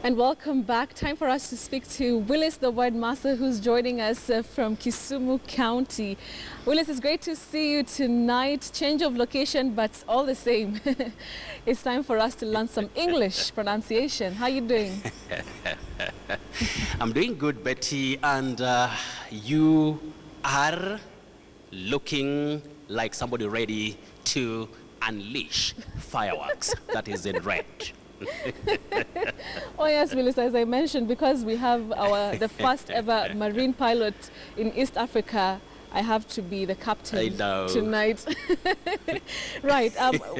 And welcome back. Time for us to speak to Willis, the word master, who's joining us from Kisumu County. Willis, it's great to see you tonight. Change of location, but all the same. It's time for us to learn some English pronunciation. How are you doing? I'm doing good, Betty, and you are looking like somebody ready to unleash fireworks. That is in red. Oh yes, Willis, as I mentioned, because we have the first ever marine pilot in East Africa, I have to be the captain tonight. Right,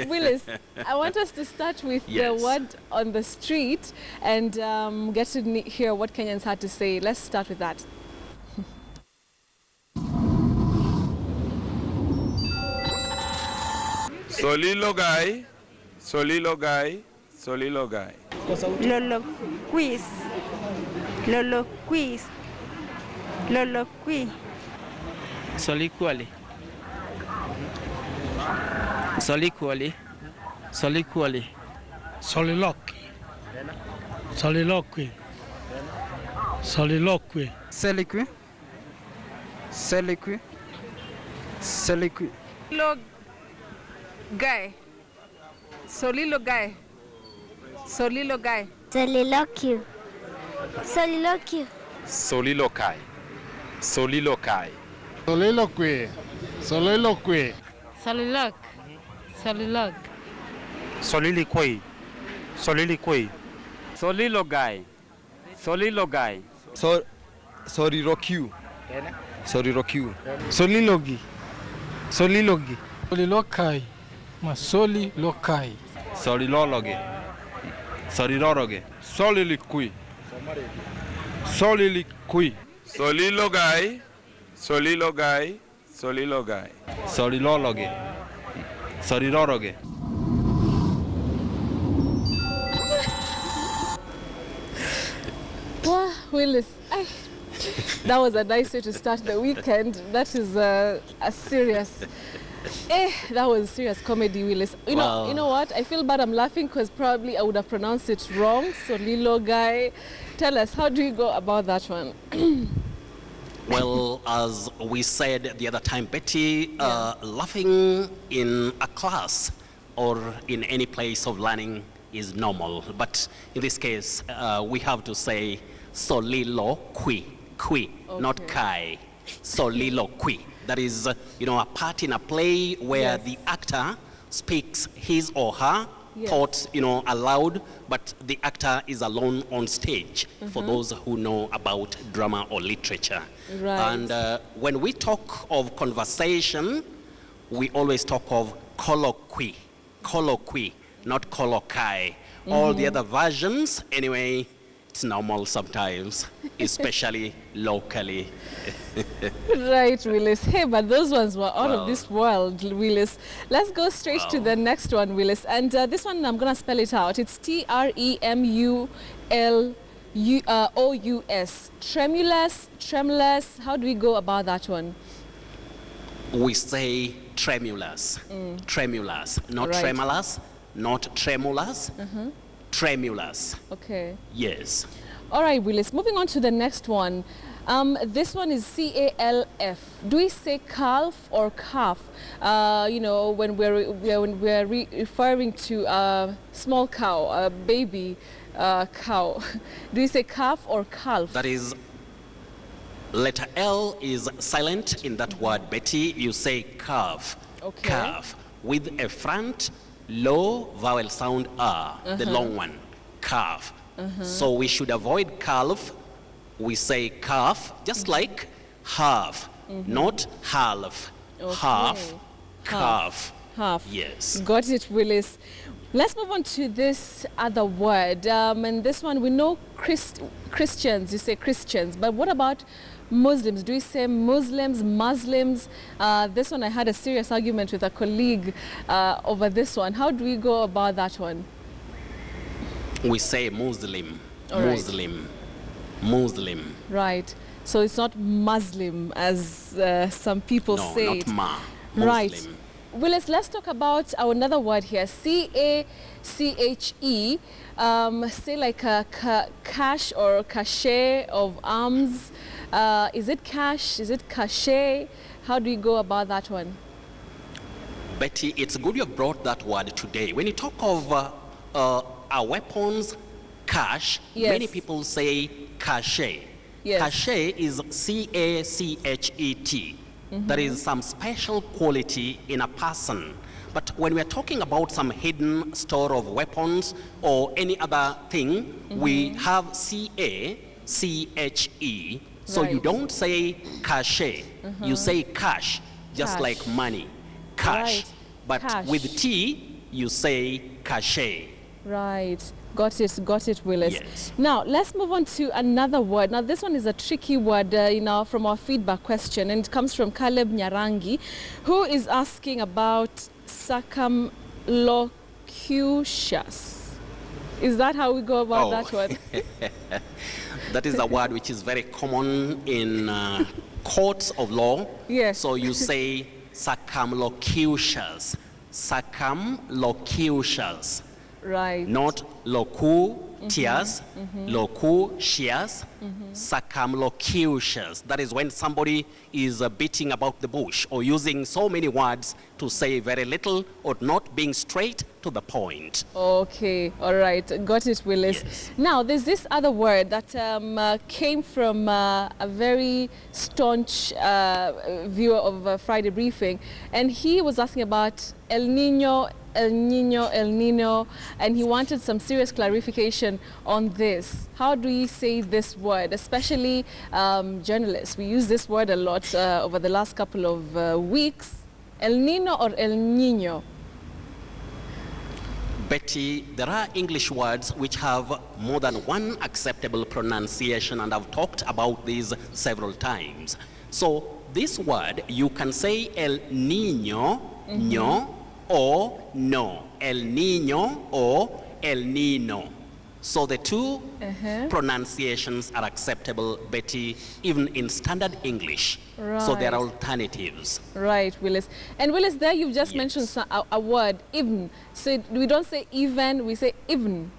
Willis, I want us to start with the word on the street and get to hear what Kenyans had to say. Let's start with that. Solilo guy, Solilo guy, Solilo guy. Lolo quiz. Lolo quiz. Lolo quiz. Soliquali. Soliquali. Soliquali. Soliloquy. Soliloquy. Soliloquy. Seliqui. Seliqui. Seliqui. Log guy. Solilo guy. Solilo guy. Soliloquy. Soliloquy. Soliloquy. Soliloquy. Soliloquy. Soliloquy. Soliloq. Soliloq. Soliloquy. Soliloquy. Soliloguy. Soliloguy. Soliloquy. Soliloquy. Solilogi. Solilogi. Soliloquy. Soliloquy. Solilology. Solilology. Soliloquy. Soliloquy. Solilo guy, Solilo guy, Solilo guy. Solilology. Solilology. Wow, Willis, that was a nice way to start the weekend. That is a serious... that was serious comedy, Willis. You know what? I feel bad I'm laughing because probably I would have pronounced it wrong. So Lilo guy, tell us, how do you go about that one? Well, as we said the other time, Betty, laughing in a class or in any place of learning is normal. But in this case, we have to say soliloquy, not kai. Soliloquy. That is, a part in a play where the actor speaks his or her thoughts, aloud, but the actor is alone on stage, for those who know about drama or literature. Right. And when we talk of conversation, we always talk of colloquy, not colloquy. All the other versions, anyway, it's normal sometimes, especially locally. Right, Willis. Hey, but those ones were out of this world, Willis. Let's go straight to the next one, Willis. And this one, I'm going to spell it out. It's Tremuloous. Tremulous, tremulous. How do we go about that one? We say tremulous. Tremulous, not tremulous, not tremulous. Tremulous. Okay. Yes. All right, Willis. Moving on to the next one. This one is CALF. Do we say calf or calf? When we're referring to a small cow, a baby cow. Do we say calf or calf? That is, letter L is silent in that word, Betty. You say calf. Okay. Calf with a front low vowel sound R, the long one. Calf. So we should avoid calf. We say calf, just like half, not half. Okay. Half, calf. Half. Yes. Got it, Willis. Let's move on to this other word. And this one, we know Christians, you say Christians, but what about Muslims? Do we say Muslims, Muslims? This one, I had a serious argument with a colleague over this one. How do we go about that one? We say Muslim, All right. Muslim, Muslim. Right. So it's not Muslim as some people say No, it. not ma. Muslim. Right. Willis, let's talk about another word here. C-A-C-H-E. Say like a cache or cachet of arms. Is it cache? Is it cachet? How do you go about that one? Betty, it's good you have brought that word today. When you talk of our weapons, cache, Yes. many people say cachet. Yes. Cachet is C-A-C-H-E-T. There is some special quality in a person. But when we are talking about some hidden store of weapons or any other thing, we have C-A-C-H-E. So you Right. don't say cachet, you say cash, just Cash. like money. Cash. Right. But Cash. with T, you say cachet. Right. Got it, Willis. Yes. Now, let's move on to another word. Now, this one is a tricky word, from our feedback question, and it comes from Caleb Nyarangi, who is asking about circumlocucious. Is that how we go about that one? That is a word which is very common in courts of law. Yes. So you say circumlocucious. Circumlocucious. Right. Not locucious, locucious, circumlocucious. That is when somebody is beating about the bush or using so many words to say very little or not being straight to the point. Okay, all right, got it, Willis. Yes. Now, there's this other word that came from a very staunch viewer of Friday Briefing, and he was asking about El Nino, and he wanted some serious clarification on this. How do we say this word, especially journalists? We use this word a lot over the last couple of weeks. El Nino or El Nino? Betty, there are English words which have more than one acceptable pronunciation, and I've talked about these several times. So this word, you can say El Nino, no, or no. El Nino or El Nino. So the two pronunciations are acceptable, Betty, even in standard English. So there are alternatives. Right, Willis. And Willis, there you've just Yes. mentioned a word, even. So we don't say even, we say even.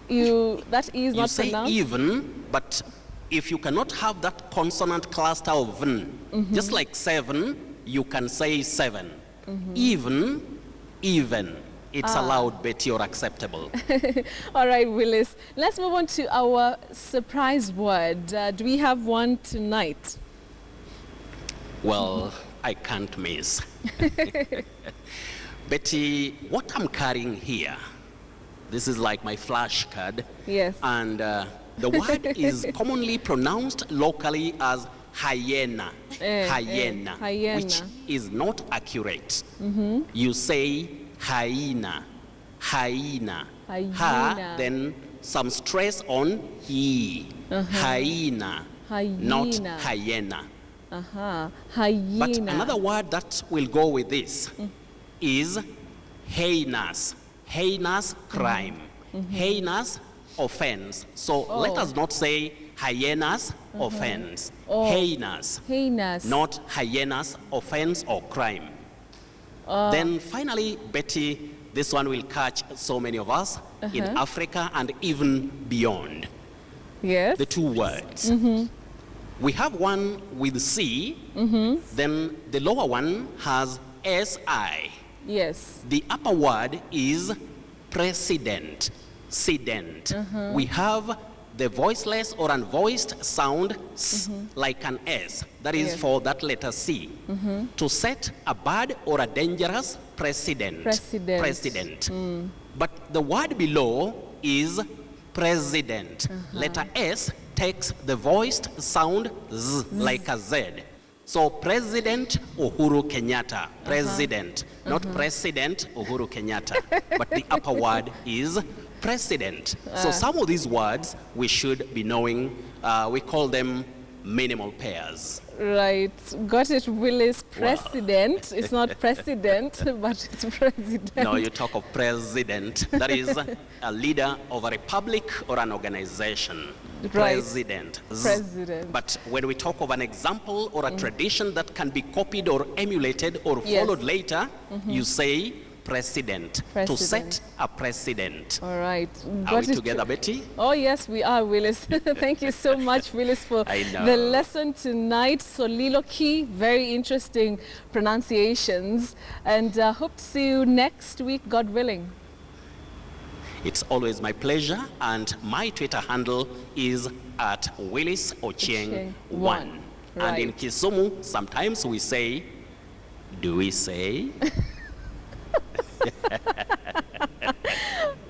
That is You not say pronounced? even, but if you cannot have that consonant cluster of n, just like 7, you can say 7. Even, it's allowed, Betty, or acceptable. All right, Willis. Let's move on to our surprise word. Do we have one tonight? Well, I can't miss. Betty, what I'm carrying here, this is like my flashcard. Yes. And the word is commonly pronounced locally as hyena. Hyena, which is not accurate. You say hyena, hyena. Ha, then some stress on e. Hyena, not hyena. Hyena. But another word that will go with this is heinous. Heinous crime. Heinous offense. So let us not say hyenas offense. Heinous. Heinous. Not hyenas offense or crime. Then finally, Betty, this one will catch so many of us in Africa and even beyond. Yes. The two words. We have one with C, then the lower one has SI. Yes. The upper word is president, sedent. We have the voiceless or unvoiced sound S, like an S. That is for that letter C. To set a bad or a dangerous precedent. President. But the word below is president. Letter S takes the voiced sound Z, like a Z. So President Uhuru Kenyatta, president, not President Uhuru Kenyatta. But the upper word is president. So some of these words we should be knowing. We call them minimal pairs. Right. Got it, Willis. President. It's not president, but it's president. No, you talk of president. That is a leader of a republic or an organization. Right. President. President. But when we talk of an example or a tradition that can be copied or emulated or followed later, you say president. To set a precedent. All right. Are we together, Betty? Oh, yes, we are, Willis. Thank you so much, Willis, for the lesson tonight. Soliloquy, very interesting pronunciations. And hope to see you next week, God willing. It's always my pleasure. And my Twitter handle is at Willis Ochieng 1. Right. And in Kisumu, sometimes we say, do we say?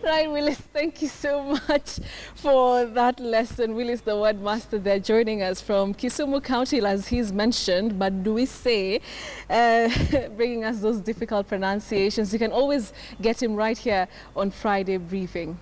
Right, Willis, thank you so much for that lesson. Willis, the word master there, joining us from Kisumu County, as he's mentioned, but do we say, bringing us those difficult pronunciations. You can always get him right here on Friday Briefing.